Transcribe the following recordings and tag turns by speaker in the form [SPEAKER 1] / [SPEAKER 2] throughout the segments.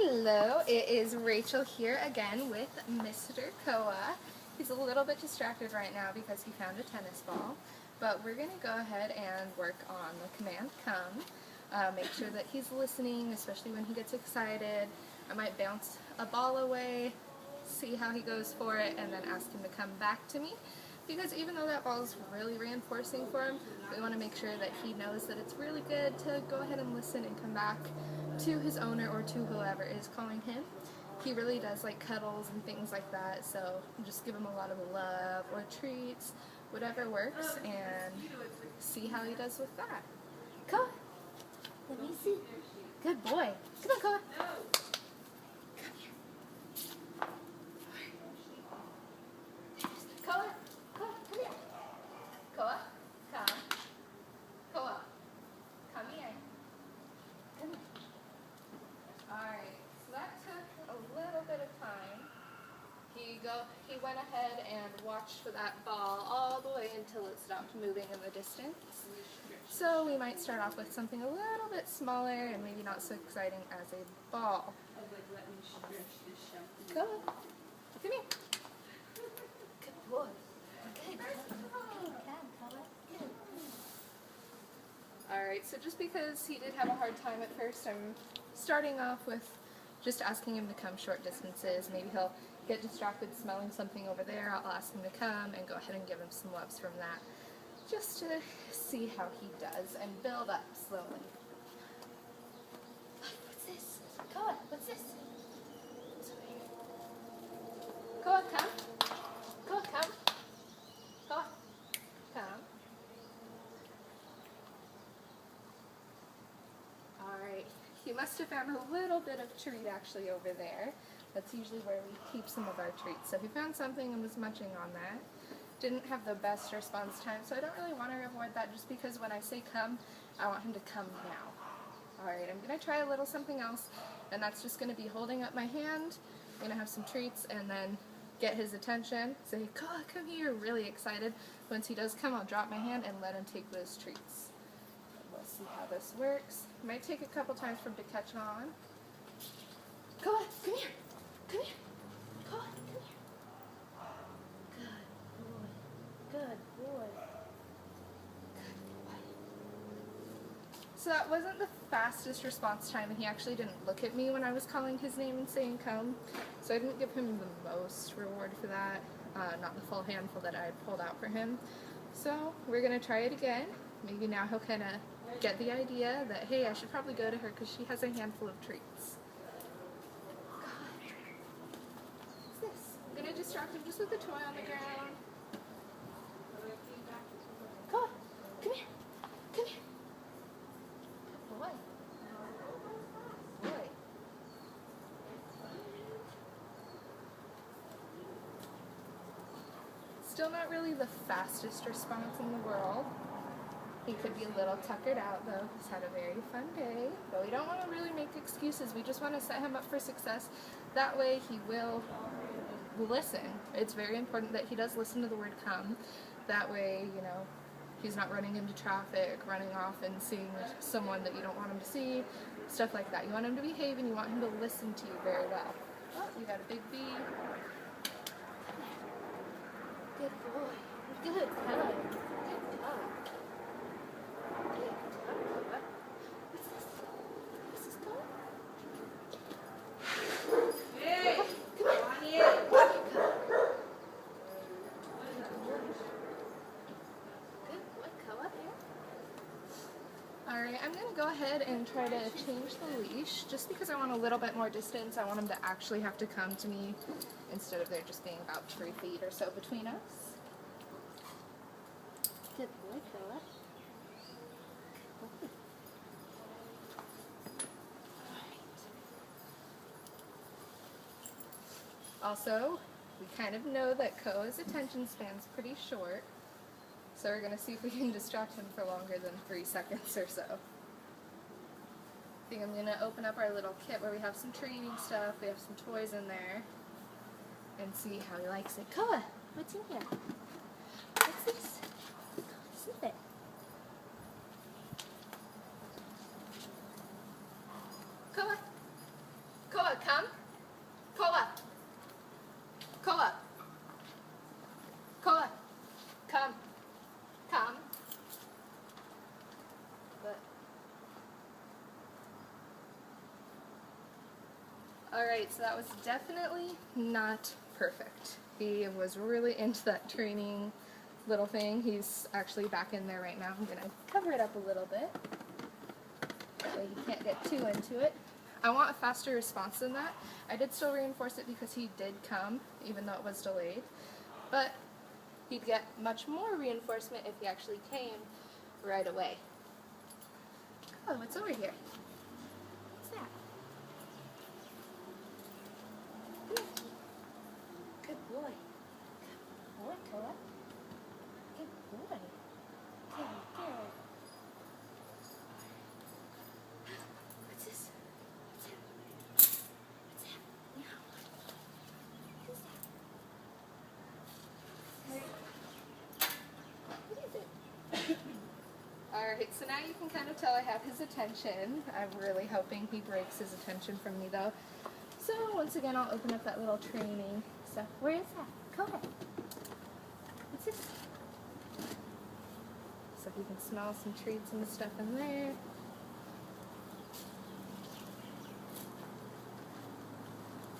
[SPEAKER 1] Hello, it is Rachel here again with Mr. Koa. He's a little bit distracted right now because he found a tennis ball, but we're going to go ahead and work on the command come. Make sure that he's listening, especially when he gets excited. I might bounce a ball away, see how he goes for it, and then ask him to come back to me. Because even though that ball is really reinforcing for him, we want to make sure that he knows that it's really good to go ahead and listen and come back to his owner or to whoever is calling him. He really does like cuddles and things like that, so just give him a lot of love or treats, whatever works, and see how he does with that. Koa, let me see. Good boy. Come on, Koa. He went ahead and watched for that ball all the way until it stopped moving in the distance. So we might start off with something a little bit smaller and maybe not so exciting as a ball. Go on. Come here. Good boy. Good. Alright, so just because he did have a hard time at first, I'm starting off with just asking him to come short distances. Maybe he'll get distracted smelling something over there. I'll ask him to come and go ahead and give him some loves from that, just to see how he does and build up slowly. What's this? Koa, what's this? What's over here? Koa, come. Koa, come. Koa, come. Alright, he must have found a little bit of treat actually over there. That's usually where we keep some of our treats. So he found something and was munching on that. Didn't have the best response time, so I don't really want to avoid that just because when I say come, I want him to come now. Alright, I'm going to try a little something else, and that's just going to be holding up my hand. I'm going to have some treats and then get his attention. Say, Koa, come here, really excited. Once he does come, I'll drop my hand and let him take those treats. We'll see how this works. It might take a couple times for him to catch on. Koa, come here. Come here. Koa, come here. Good boy. Good boy. Good boy. So that wasn't the fastest response time, and he actually didn't look at me when I was calling his name and saying come. So I didn't give him the most reward for that. Not the full handful that I had pulled out for him. So we're going to try it again. Maybe now he'll kind of get the idea that, hey, I should probably go to her because she has a handful of treats. Distract him just with a toy on the ground. Koa, come here. Come here. Good boy. Boy. Still not really the fastest response in the world. He could be a little tuckered out though. He's had a very fun day. But we don't want to really make excuses. We just want to set him up for success. That way he will listen. It's very important that he does listen to the word come. That way, you know, he's not running into traffic, running off and seeing someone that you don't want him to see, stuff like that. You want him to behave and you want him to listen to you very well. Oh, you got a big bee. Good boy. Good boy. Good dog. What's this? What's this called? Hey! Alright, I'm going to go ahead and try to change the leash just because I want a little bit more distance. I want him to actually have to come to me instead of there just being about 3 feet or so between us. Good boy, Koa. Good boy. Also, we kind of know that Koa's attention span's pretty short. So we're going to see if we can distract him for longer than 3 seconds or so. I think I'm going to open up our little kit where we have some training stuff, we have some toys in there, and see how he likes it. Koa, what's in here? What's this? What's in it? Koa, Alright, so that was definitely not perfect. He was really into that training little thing. He's actually back in there right now. I'm going to cover it up a little bit so he can't get too into it. I want a faster response than that. I did still reinforce it because he did come, even though it was delayed. But he'd get much more reinforcement if he actually came right away. Oh, what's over here? What's that? Good boy. Good boy, Koa. Good boy. Good, good. What's this? What's that? What's that? Meow. Who's that? What is it? Alright, so now you can kind of tell I have his attention. I'm really hoping he breaks his attention from me though. So once again, I'll open up that little training stuff. Where is that? Go ahead. What's this? So he can smell some treats and stuff in there.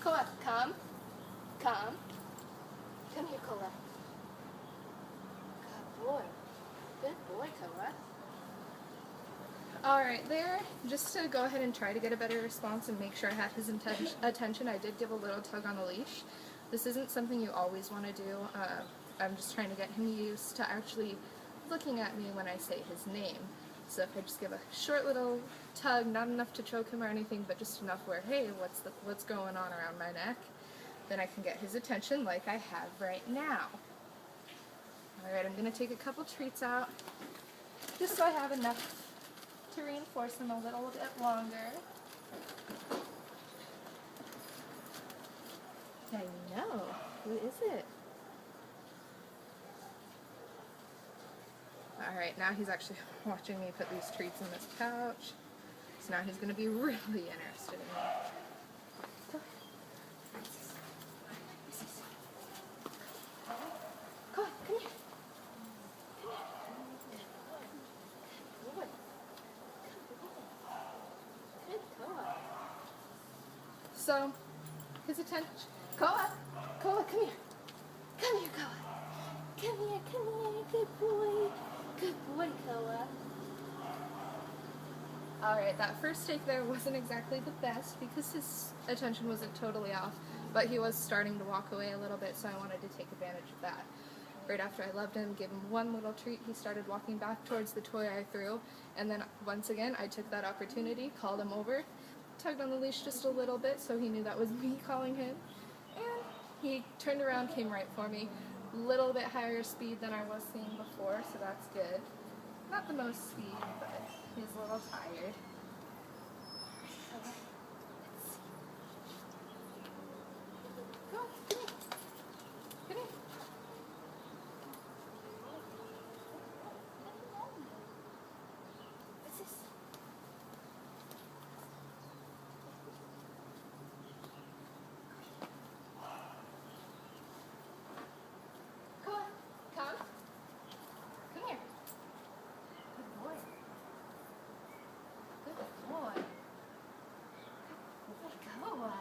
[SPEAKER 1] Koa, come. Come. Come here, Koa. Good boy. Good boy, Koa. Alright, there, just to go ahead and try to get a better response and make sure I had his attention, I did give a little tug on the leash. This isn't something you always want to do. I'm just trying to get him used to actually looking at me when I say his name. So if I just give a short little tug, not enough to choke him or anything, but just enough where, hey, what's going on around my neck, then I can get his attention like I have right now. Alright, I'm going to take a couple treats out, just so I have enough to reinforce him a little bit longer. I know. Who is it? Alright, now he's actually watching me put these treats on this couch. So now he's going to be really interested in me. Go ahead. Go on, come here. Come here. Good boy. Good Koa. So, his attention. Koa! Koa, come here. Come here, Koa. Come here, come here. Good boy. Good boy, Koa. Alright, that first take there wasn't exactly the best because his attention wasn't totally off, but he was starting to walk away a little bit, so I wanted to take advantage of that. Right after I loved him, gave him one little treat, he started walking back towards the toy I threw, and then once again I took that opportunity, called him over, tugged on the leash just a little bit so he knew that was me calling him, and he turned around, came right for me. Little bit higher speed than I was seeing before, so that's good. Not the most speed, but he's a little tired. Go, come here. Come here. What's this? Come. Come here. Good boy. Good boy. Good boy, Koa.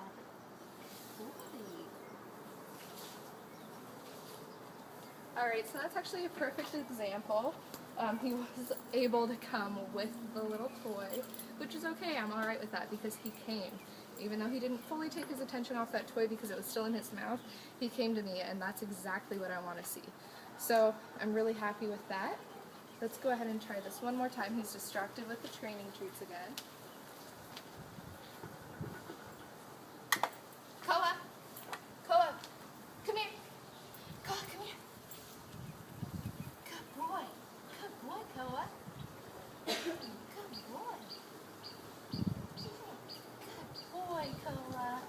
[SPEAKER 1] Alright, so that's actually a perfect example. He was able to come with the little toy, which is okay. I'm alright with that because he came. Even though he didn't fully take his attention off that toy because it was still in his mouth, he came to me, and that's exactly what I want to see. So I'm really happy with that. Let's go ahead and try this one more time. He's distracted with the training treats again. Koa! Koa! Come here! Koa, come here! Good boy! Good boy, Koa! Good boy! Good boy, Koa!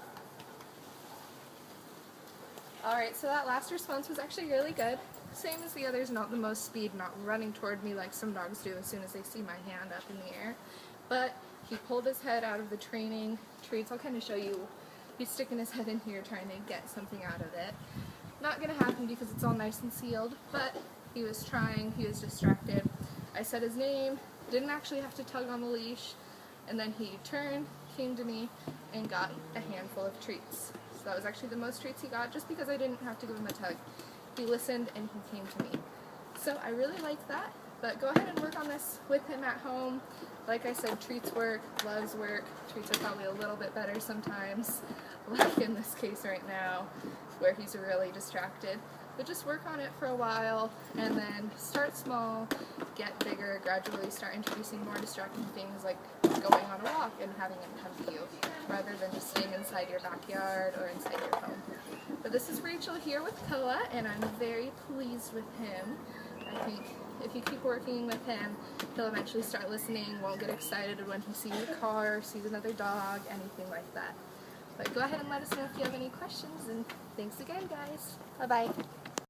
[SPEAKER 1] Alright, so that last response was actually really good. Same as the others, not the most speed, not running toward me like some dogs do as soon as they see my hand up in the air. But he pulled his head out of the training treats. I'll kind of show you. He's sticking his head in here trying to get something out of it. Not going to happen because it's all nice and sealed, but he was trying, he was distracted. I said his name, didn't actually have to tug on the leash, and then he turned, came to me, and got a handful of treats. So that was actually the most treats he got, just because I didn't have to give him a tug. He listened and he came to me. So I really like that, but go ahead and work on this with him at home. Like I said, treats work, gloves work. Treats are probably a little bit better sometimes, like in this case right now, where he's really distracted. But just work on it for a while, and then start small, get bigger, gradually start introducing more distracting things like going on a walk and having him come to you, rather than just staying inside your backyard or inside your home. But this is Rachel here with Koa, and I'm very pleased with him. I think if you keep working with him, he'll eventually start listening, won't get excited when he sees a car, sees another dog, anything like that. But go ahead and let us know if you have any questions, and thanks again, guys. Bye-bye.